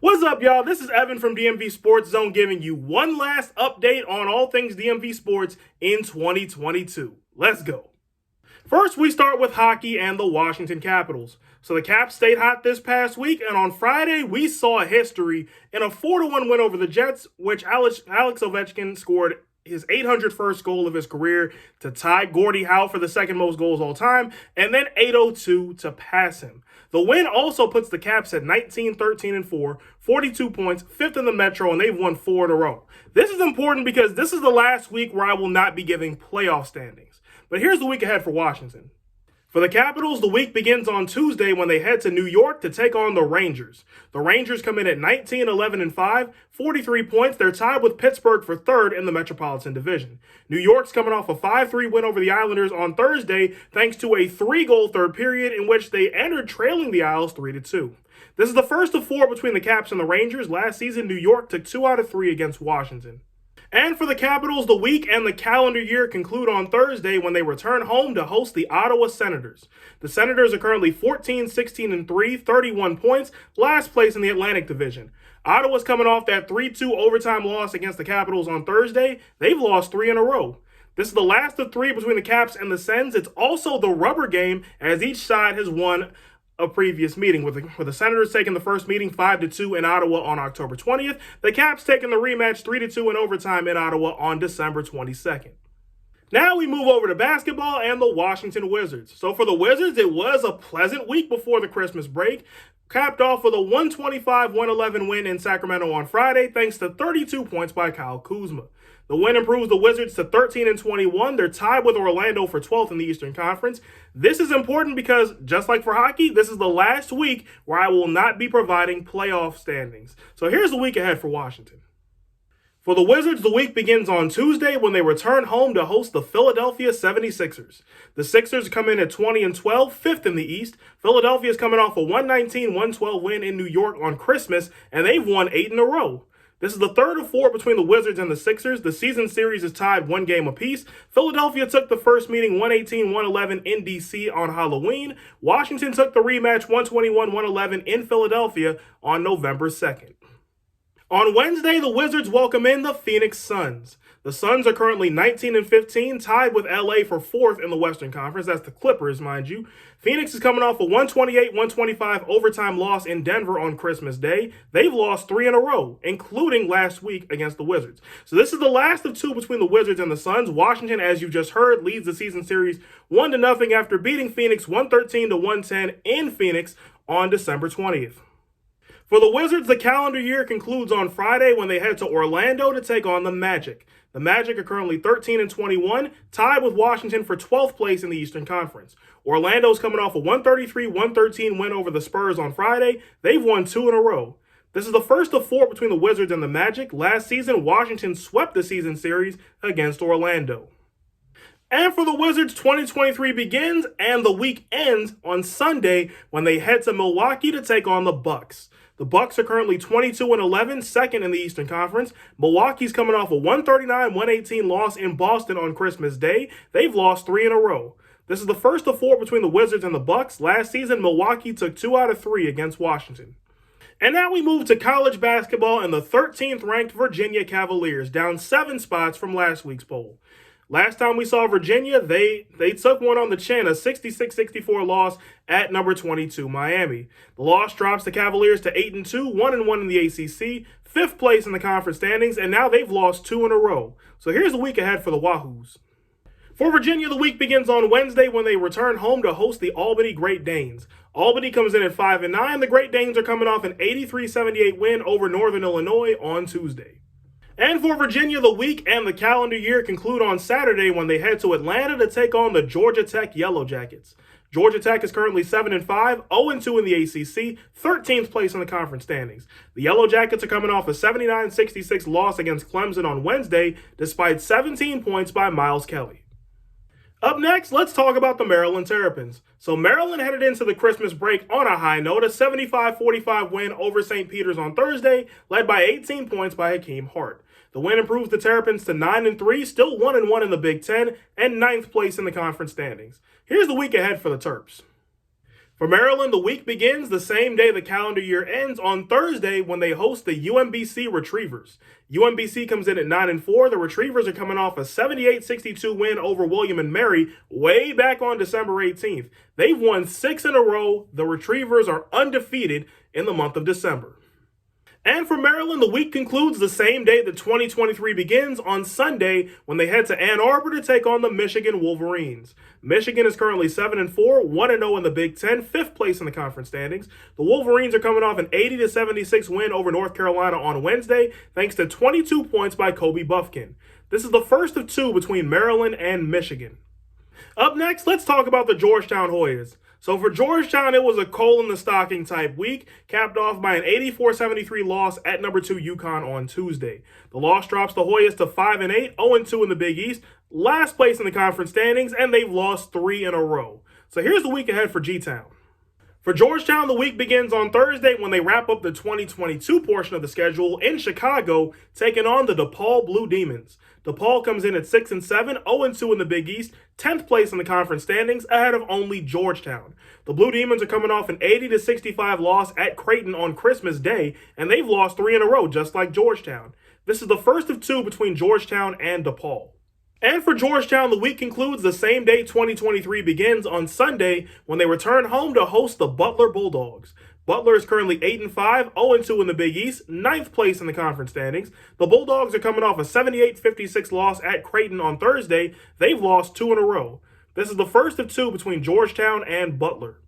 What's up, y'all? This is Evan from DMV Sports Zone giving you one last update on all things DMV sports in 2022. Let's go. First, we start with hockey and the Washington Capitals. So the Caps stayed hot this past week, and on Friday, we saw history in a 4-1 win over the Jets, which Alex Ovechkin scored his 801st goal of his career to tie Gordie Howe for the second most goals all time, and then 802 to pass him. The win also puts the Caps at 19-13-4, 42 points, fifth in the Metro, and they've won 4 in a row. This is important because this is the last week where I will not be giving playoff standings. But here's the week ahead for Washington. For the Capitals, the week begins on Tuesday when they head to New York to take on the Rangers. The Rangers come in at 19-11-5, 43 points. They're tied with Pittsburgh for third in the Metropolitan Division. New York's coming off a 5-3 win over the Islanders on Thursday thanks to a 3-goal third period in which they entered trailing the Isles 3-2. This is the first of 4 between the Caps and the Rangers. Last season, New York took 2 out of 3 against Washington. And for the Capitals, the week and the calendar year conclude on Thursday when they return home to host the Ottawa Senators. The Senators are currently 14-16-3, 31 points, last place in the Atlantic Division. Ottawa's coming off that 3-2 overtime loss against the Capitals on Thursday. They've lost 3 in a row. This is the last of 3 between the Caps and the Sens. It's also the rubber game as each side has won a previous meeting, with the Senators taking the first meeting 5-2 in Ottawa on October 20th. The Caps taking the rematch 3-2 in overtime in Ottawa on December 22nd. Now we move over to basketball and the Washington Wizards. So for the Wizards, it was a pleasant week before the Christmas break, capped off with a 125-111 win in Sacramento on Friday thanks to 32 points by Kyle Kuzma. The win improves the Wizards to 13-21. They're tied with Orlando for 12th in the Eastern Conference. This is important because, just like for hockey, this is the last week where I will not be providing playoff standings. So here's the week ahead for Washington. For the Wizards, the week begins on Tuesday when they return home to host the Philadelphia 76ers. The Sixers come in at 20-12, fifth in the East. Philadelphia is coming off a 119-112 win in New York on Christmas, and they've won 8 in a row. This is the third of 4 between the Wizards and the Sixers. The season series is tied 1 game apiece. Philadelphia took the first meeting 118-111 in D.C. on Halloween. Washington took the rematch 121-111 in Philadelphia on November 2nd. On Wednesday, the Wizards welcome in the Phoenix Suns. The Suns are currently 19-15, tied with LA for 4th in the Western Conference. That's the Clippers, mind you. Phoenix is coming off a 128-125 overtime loss in Denver on Christmas Day. They've lost 3 in a row, including last week against the Wizards. So this is the last of 2 between the Wizards and the Suns. Washington, as you just heard, leads the season series 1-0 after beating Phoenix 113-110 in Phoenix on December 20th. For the Wizards, the calendar year concludes on Friday when they head to Orlando to take on the Magic. The Magic are currently 13-21, tied with Washington for 12th place in the Eastern Conference. Orlando's coming off a 133-113 win over the Spurs on Friday. They've won 2 in a row. This is the first of 4 between the Wizards and the Magic. Last season, Washington swept the season series against Orlando. And for the Wizards, 2023 begins and the week ends on Sunday when they head to Milwaukee to take on the Bucks. The Bucks are currently 22-11, second in the Eastern Conference. Milwaukee's coming off a 139-118 loss in Boston on Christmas Day. They've lost 3 in a row. This is the first of 4 between the Wizards and the Bucks. Last season, Milwaukee took 2 out of 3 against Washington. And now we move to college basketball and the 13th ranked Virginia Cavaliers, down 7 spots from last week's poll. Last time we saw Virginia, they took one on the chin, a 66-64 loss at number 22, Miami. The loss drops the Cavaliers to 8-2, 1-1 in the ACC, 5th place in the conference standings, and now they've lost 2 in a row. So here's the week ahead for the Wahoos. For Virginia, the week begins on Wednesday when they return home to host the Albany Great Danes. Albany comes in at 5-9. The Great Danes are coming off an 83-78 win over Northern Illinois on Tuesday. And for Virginia, the week and the calendar year conclude on Saturday when they head to Atlanta to take on the Georgia Tech Yellow Jackets. Georgia Tech is currently 7-5, 0-2 in the ACC, 13th place in the conference standings. The Yellow Jackets are coming off a 79-66 loss against Clemson on Wednesday, despite 17 points by Miles Kelly. Up next, let's talk about the Maryland Terrapins. So Maryland headed into the Christmas break on a high note, a 75-45 win over St. Peter's on Thursday, led by 18 points by Hakeem Hart. The win improves the Terrapins to 9-3, still 1-1 in the Big Ten, and 9th place in the conference standings. Here's the week ahead for the Terps. For Maryland, the week begins the same day the calendar year ends on Thursday when they host the UMBC Retrievers. UMBC comes in at 9-4. The Retrievers are coming off a 78-62 win over William and Mary way back on December 18th. They've won 6 in a row. The Retrievers are undefeated in the month of December. And for Maryland, the week concludes the same day that 2023 begins on Sunday when they head to Ann Arbor to take on the Michigan Wolverines. Michigan is currently 7-4, 1-0 in the Big Ten, 5th place in the conference standings. The Wolverines are coming off an 80-76 win over North Carolina on Wednesday, thanks to 22 points by Kobe Buffkin. This is the first of 2 between Maryland and Michigan. Up next, let's talk about the Georgetown Hoyas. So for Georgetown, it was a coal-in-the-stocking type week, capped off by an 84-73 loss at number 2 UConn on Tuesday. The loss drops the Hoyas to 5-8, 0-2 in the Big East, last place in the conference standings, and they've lost 3 in a row. So here's the week ahead for G-Town. For Georgetown, the week begins on Thursday when they wrap up the 2022 portion of the schedule in Chicago, taking on the DePaul Blue Demons. DePaul comes in at 6-7, 0-2 in the Big East, 10th place in the conference standings, ahead of only Georgetown. The Blue Demons are coming off an 80-65 loss at Creighton on Christmas Day, and they've lost 3 in a row, just like Georgetown. This is the first of 2 between Georgetown and DePaul. And for Georgetown, the week concludes the same day 2023 begins on Sunday when they return home to host the Butler Bulldogs. Butler is currently 8-5, 0-2 in the Big East, 9th place in the conference standings. The Bulldogs are coming off a 78-56 loss at Creighton on Thursday. They've lost 2 in a row. This is the first of 2 between Georgetown and Butler.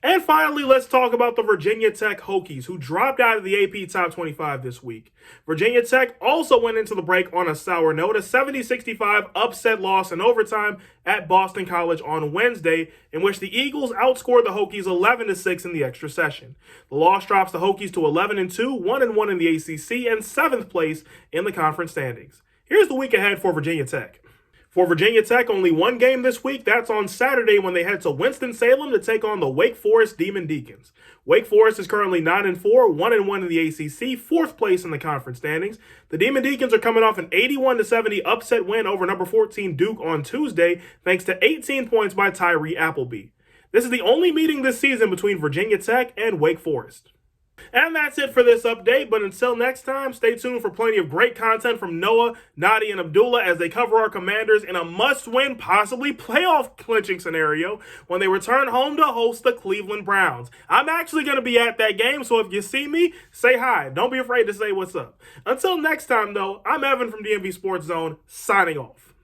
And finally, let's talk about the Virginia Tech Hokies, who dropped out of the AP Top 25 this week. Virginia Tech also went into the break on a sour note, a 70-65 upset loss in overtime at Boston College on Wednesday, in which the Eagles outscored the Hokies 11-6 in the extra session. The loss drops the Hokies to 11-2, 1-1 in the ACC, and 7th place in the conference standings. Here's the week ahead for Virginia Tech. For Virginia Tech, only one game this week. That's on Saturday when they head to Winston-Salem to take on the Wake Forest Demon Deacons. Wake Forest is currently 9-4, 1-1 in the ACC, 4th place in the conference standings. The Demon Deacons are coming off an 81-70 upset win over number 14 Duke on Tuesday, thanks to 18 points by Tyree Appleby. This is the only meeting this season between Virginia Tech and Wake Forest. And that's it for this update, but until next time, stay tuned for plenty of great content from Noah, Nadi, and Abdullah as they cover our Commanders in a must-win, possibly playoff clinching scenario when they return home to host the Cleveland Browns. I'm actually going to be at that game, so if you see me, say hi. Don't be afraid to say what's up. Until next time, though, I'm Evan from DMV Sports Zone, signing off.